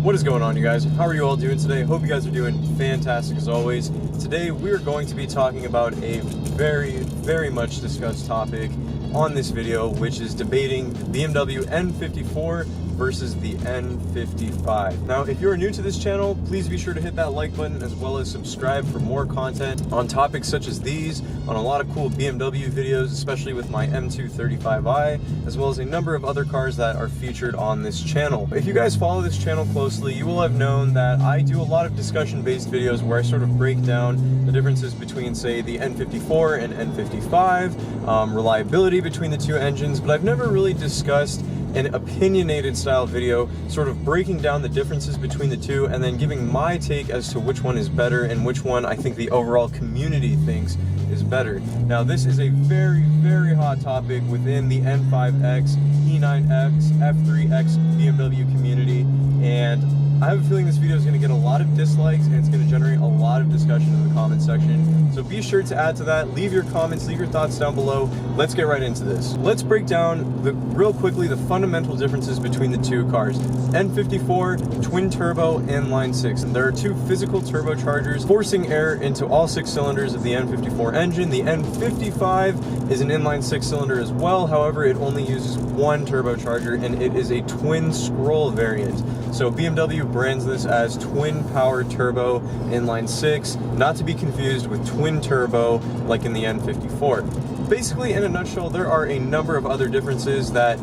What is going on, you guys? How are you all doing today? Hope you guys are doing fantastic as always. Today we are going to be talking about a very much discussed topic on this video, which is debating the BMW N54 versus the N55. Now, if you're new to this channel, please be sure to hit that like button as well as subscribe for more content on topics such as these, on a lot of cool BMW videos, especially with my M235i, as well as a number of other cars that are featured on this channel. If you guys follow this channel closely, you will have known that I do a lot of discussion-based videos where I sort of break down the differences between, say, the N54 and N55, reliability between the two engines, but I've never really discussed an opinionated style video sort of breaking down the differences between the two and then giving my take as to which one is better and which one I think the overall community thinks is better. Now, this is a very hot topic within the N5X, E9X, F3X BMW community, and I have a feeling this video is going to get a lot of dislikes and it's going to generate a lot of discussion in the comment section. So be sure to add to that, leave your comments, leave your thoughts down below. Let's get right into this. Let's break down real quickly the fundamental differences between the two cars. N54, twin turbo inline six. And there are two physical turbochargers forcing air into all 6 cylinders of the N54 engine. The N55 is an inline 6-cylinder as well. However, it only uses one turbocharger and it is a twin scroll variant. So BMW brands this as twin power turbo inline 6, not to be confused with twin turbo like in the N54. Basically, in a nutshell, there are a number of other differences that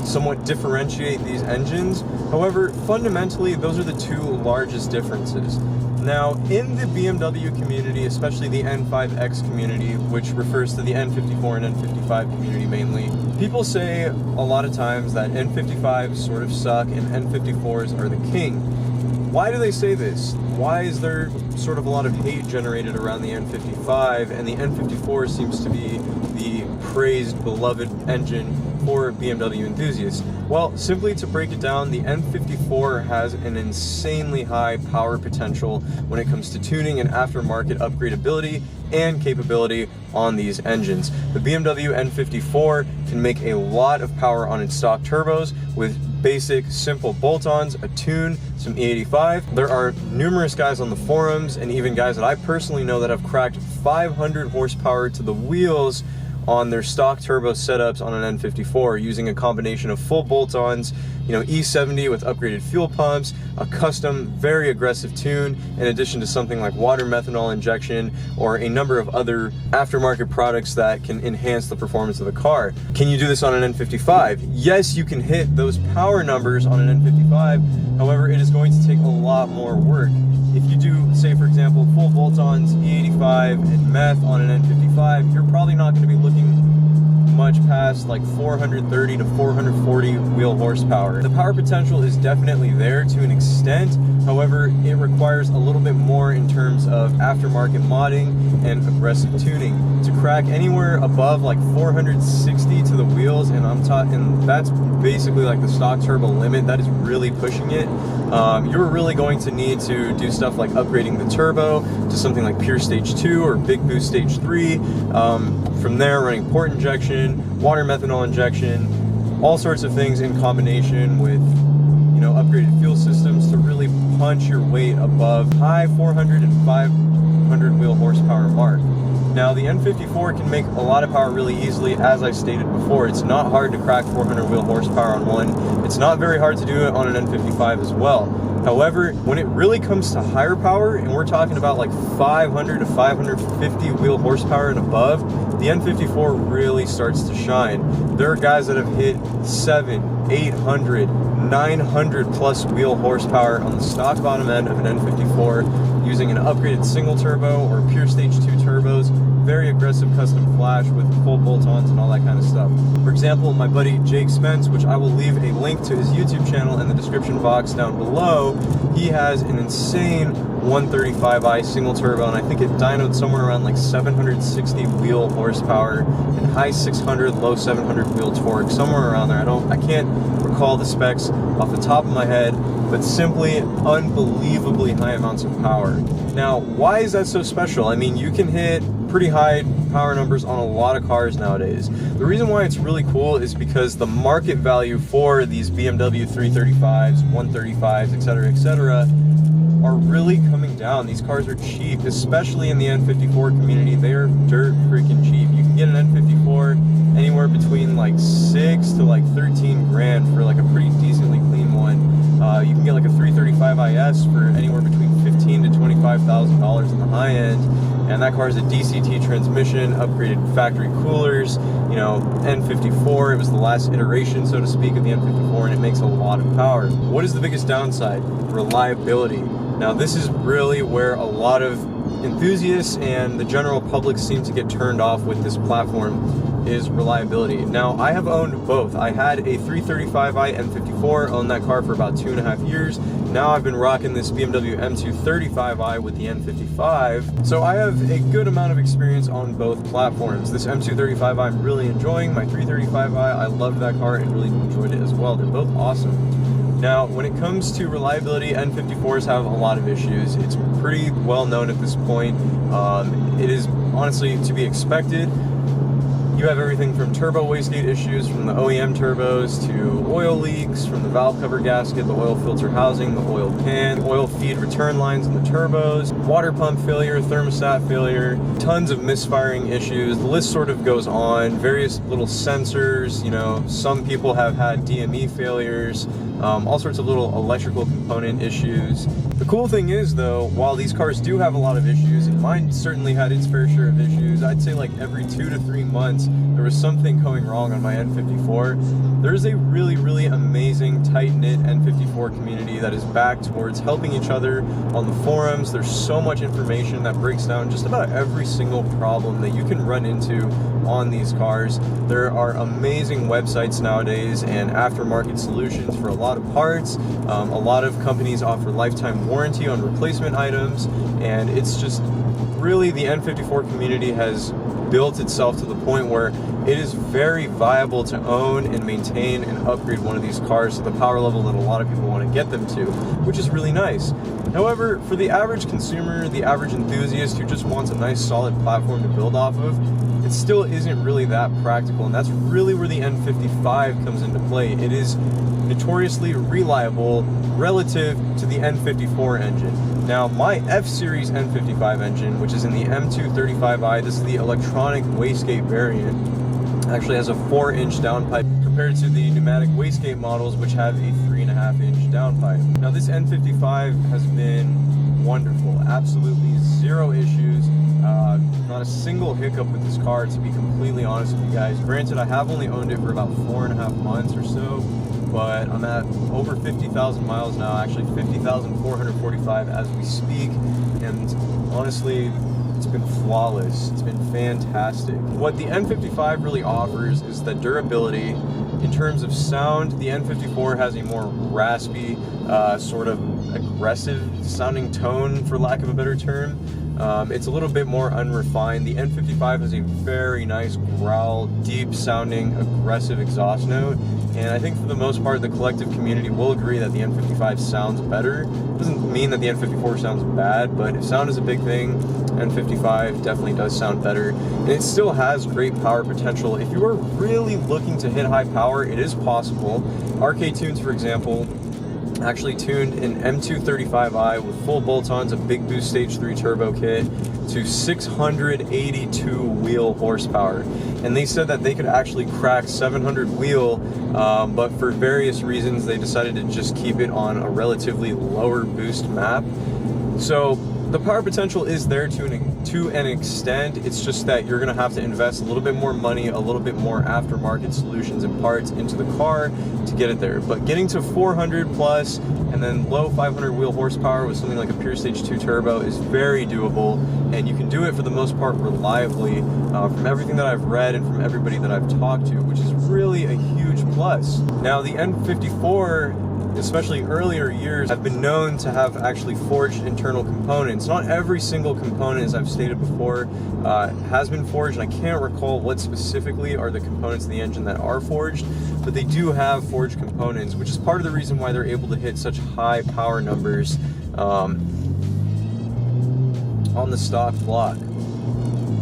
somewhat differentiate these engines. However, fundamentally, those are the two largest differences. Now, in the BMW community, especially the N5X community, which refers to the N54 and N55 community mainly, people say a lot of times that N55s sort of suck and N54s are the king. Why do they say this? Why is there sort of a lot of hate generated around the N55 and the N54 seems to be the praised, beloved engine for BMW enthusiasts? Well, simply to break it down, the N54 has an insanely high power potential when it comes to tuning and aftermarket upgradability and capability on these engines. The BMW N54 can make a lot of power on its stock turbos with basic, simple bolt-ons, a tune, some E85. There are numerous guys on the forums and even guys that I personally know that have cracked 500 horsepower to the wheels on their stock turbo setups on an N54 using a combination of full bolt-ons, E70 with upgraded fuel pumps, a custom, very aggressive tune, in addition to something like water methanol injection or a number of other aftermarket products that can enhance the performance of the car. Can you do this on an N55? Yes, you can hit those power numbers on an N55, however, it is going to take a lot more work. If you do, say for example, full bolt-ons, E85, and meth on an N55, you're probably not going to be looking much past like 430 to 440 wheel horsepower. The power potential is definitely there to an extent, however, it requires a little bit more in terms of aftermarket modding and aggressive tuning. To crack anywhere above like 460 to the wheels, and that's basically like the stock turbo limit, that is really pushing it. You're really going to need to do stuff like upgrading the turbo to something like Pure Stage 2 or Big Boost Stage 3. From there, running port injection, water methanol injection, all sorts of things in combination with upgraded fuel systems to really punch your weight above high 400 and 500 wheel horsepower mark. Now, the N54 can make a lot of power really easily, as I stated before. It's not hard to crack 400 wheel horsepower on one. It's not very hard to do it on an N55 as well. However, when it really comes to higher power, and we're talking about like 500 to 550 wheel horsepower and above, the N54 really starts to shine. There are guys that have hit 700, 800, 900 plus wheel horsepower on the stock bottom end of an N54 using an upgraded single turbo or Pure Stage 2 turbos, very aggressive custom flash with full bolt-ons and all that kind of stuff. For example, my buddy Jake Spence, which I will leave a link to his YouTube channel in the description box down below, he has an insane 135i single turbo, and I think it dynoed somewhere around like 760 wheel horsepower and high 600, low 700 wheel torque, somewhere around there. I can't recall the specs off the top of my head, but simply unbelievably high amounts of power. Now, why is that so special? I mean, you can hit pretty high power numbers on a lot of cars nowadays. The reason why it's really cool is because the market value for these BMW 335s, 135s, etc., are really coming down. These cars are cheap, especially in the N54 community. They are dirt freaking cheap. You can get an N54 anywhere between like 6 to like 13 grand for like a pretty decently clean one. You can get like a 335 IS for anywhere between $15,000 to $25,000 in the high end, and that car is a DCT transmission, upgraded factory coolers. You know, N54, it was the last iteration, so to speak, of the N54, and it makes a lot of power. What is the biggest downside? Reliability. Now, this is really where a lot of enthusiasts and the general public seem to get turned off with this platform, is reliability. Now, I have owned both. I had a 335i N54, owned that car for about 2.5 years. Now I've been rocking this BMW M235i with the N55. So I have a good amount of experience on both platforms. This M235i I'm really enjoying. My 335i, I loved that car and really enjoyed it as well. They're both awesome. Now, when it comes to reliability, N54s have a lot of issues. It's pretty well known at this point. It is honestly to be expected. You have everything from turbo wastegate issues from the OEM turbos to oil leaks from the valve cover gasket, the oil filter housing, the oil pan, oil feed return lines in the turbos, water pump failure, thermostat failure, tons of misfiring issues. The list sort of goes on. Various little sensors, you know, some people have had DME failures, all sorts of little electrical component issues. The cool thing is, though, while these cars do have a lot of issues, and mine certainly had its fair share of issues, I'd say like every 2 to 3 months there was something going wrong on my N54. There's a really, really amazing, tight-knit N54 community that is back towards helping each other on the forums. There's so much information that breaks down just about every single problem that you can run into on these cars. There are amazing websites nowadays and aftermarket solutions for a lot of parts. A lot of companies offer lifetime warranty on replacement items, and it's just really, the N54 community has built itself to the point where it is very viable to own and maintain and upgrade one of these cars to the power level that a lot of people want to get them to, which is really nice. However, for the average consumer, the average enthusiast who just wants a nice solid platform to build off of, it still isn't really that practical, and that's really where the N55 comes into play. It is notoriously reliable relative to the N54 engine. Now, my F-Series N55 engine, which is in the M235i, this is the electronic wastegate variant, actually has a 4-inch downpipe compared to the pneumatic wastegate models, which have a 3.5-inch downpipe. Now, this N55 has been wonderful. Absolutely zero issues. Not a single hiccup with this car, to be completely honest with you guys. Granted, I have only owned it for about 4.5 months or so, but I'm at over 50,000 miles now, actually 50,445 as we speak, and honestly, it's been flawless. It's been fantastic. What the N55 really offers is the durability. In terms of sound, the N54 has a more raspy, sort of aggressive sounding tone, for lack of a better term. It's a little bit more unrefined. The N55 has a very nice growl, deep sounding, aggressive exhaust note, and I think for the most part the collective community will agree that the N55 sounds better. Doesn't mean that the N54 sounds bad, but if sound is a big thing, N55 definitely does sound better, and it still has great power potential. If you are really looking to hit high power, it is possible. RK Tunes, for example, actually tuned an M235i with full bolt-ons, a big boost stage 3 turbo kit, to 682 wheel horsepower, and they said that they could actually crack 700 wheel, but for various reasons they decided to just keep it on a relatively lower boost map. So the power potential is there to an extent. It's just that you're going to have to invest a little bit more money, a little bit more aftermarket solutions and parts into the car to get it there. But getting to 400 plus and then low 500 wheel horsepower with something like a pure stage 2 turbo is very doable, and you can do it for the most part reliably, from everything that I've read and from everybody that I've talked to, which is really a huge plus. Now, the N54 especially earlier years, have been known to have actually forged internal components. Not every single component, as I've stated before, has been forged, and I can't recall what specifically are the components of the engine that are forged, but they do have forged components, which is part of the reason why they're able to hit such high power numbers on the stock block.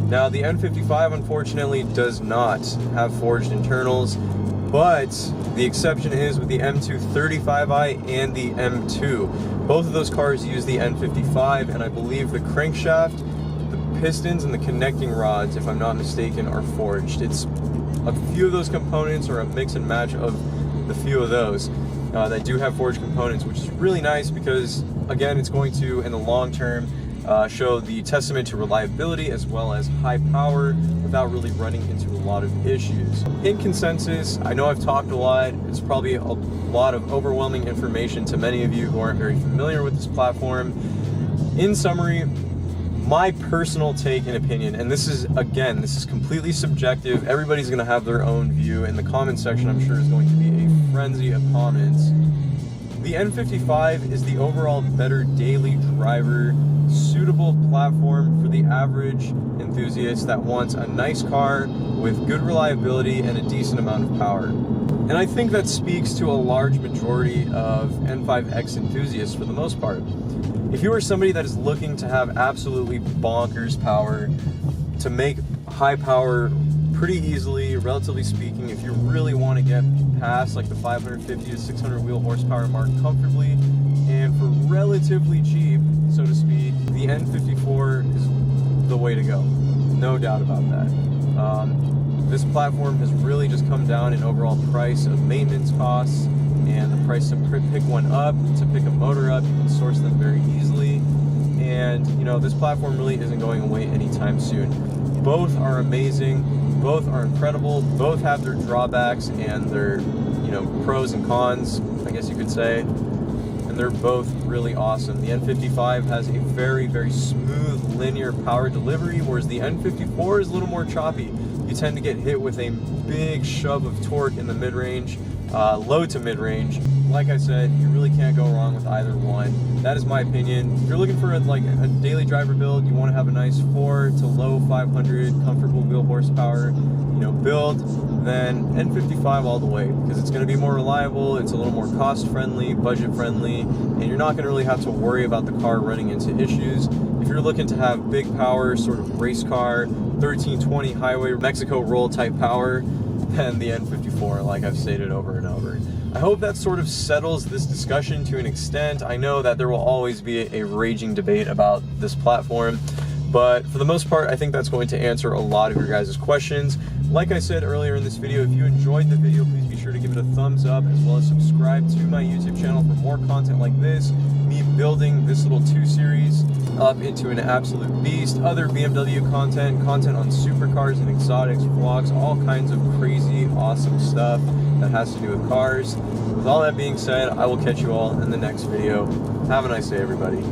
Now, the N55 unfortunately does not have forged internals, but the exception is with the M235i and the M2. Both of those cars use the N55, and I believe the crankshaft, the pistons, and the connecting rods, if I'm not mistaken, are forged. It's a few of those components, or a mix and match of the few of those that do have forged components, which is really nice because, again, it's going to, in the long term, show the testament to reliability as well as high power without really running into a lot of issues. In consensus, I know I've talked a lot. It's probably a lot of overwhelming information to many of you who aren't very familiar with this platform. In summary, my personal take and opinion, and this is, again, this is completely subjective. Everybody's going to have their own view. In the comment section, I'm sure is going to be a frenzy of comments. The N55 is the overall better daily driver, suitable platform for the average enthusiast that wants a nice car with good reliability and a decent amount of power. And I think that speaks to a large majority of N5X enthusiasts for the most part. If you are somebody that is looking to have absolutely bonkers power, to make high power pretty easily, relatively speaking, if you really want to get past like the 550 to 600 wheel horsepower mark comfortably, and for relatively cheap, so to speak, the N54 is the way to go. No doubt about that. This platform has really just come down in overall price of maintenance costs and the price to pick one up, to pick a motor up. You can source them very easily. And, you know, this platform really isn't going away anytime soon. Both are amazing. Both are incredible. Both have their drawbacks and their, you know, pros and cons, I guess you could say. And they're both really awesome. The N55 has a very, very smooth linear power delivery, whereas the N54 is a little more choppy. You tend to get hit with a big shove of torque in the mid-range, low to mid-range. Like I said, you really can't go wrong with either one. That is my opinion. If you're looking for a daily driver build, you want to have a nice 4 to low 500 comfortable wheel horsepower, you know, build, then N55 all the way, because it's going to be more reliable, it's a little more cost-friendly, budget-friendly, and you're not going to really have to worry about the car running into issues. If you're looking to have big power, sort of race car, 1320 highway Mexico roll type power, then the N54, like I've stated over and over. I hope that sort of settles this discussion to an extent. I know that there will always be a raging debate about this platform, but for the most part, I think that's going to answer a lot of your guys' questions. Like I said earlier in this video, if you enjoyed the video, please be sure to give it a thumbs up, as well as subscribe to my YouTube channel for more content like this, me building this little 2 series up into an absolute beast, other BMW content on supercars and exotics, vlogs, all kinds of crazy, awesome stuff that has to do with cars. With all that being said, I will catch you all in the next video. Have a nice day, everybody.